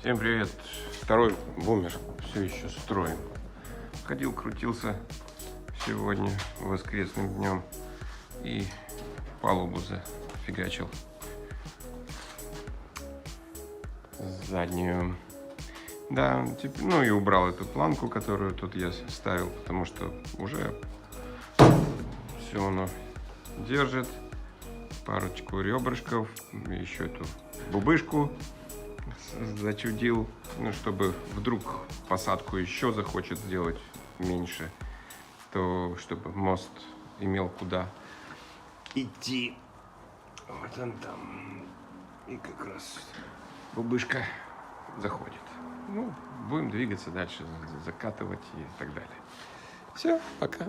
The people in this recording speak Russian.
Всем привет! Второй бумер все еще строим. Ходил, крутился сегодня воскресным днем и палубу зафигачил заднюю. Да, ну и убрал эту планку, которую тут я ставил, потому что уже все оно держит. Парочку ребрышков, еще эту бубышку зачудил, ну, чтобы вдруг посадку еще захочет сделать меньше, то чтобы мост имел куда идти. Вот он там. И как раз бубышка заходит. Ну, будем двигаться дальше, закатывать и так далее. Все, пока.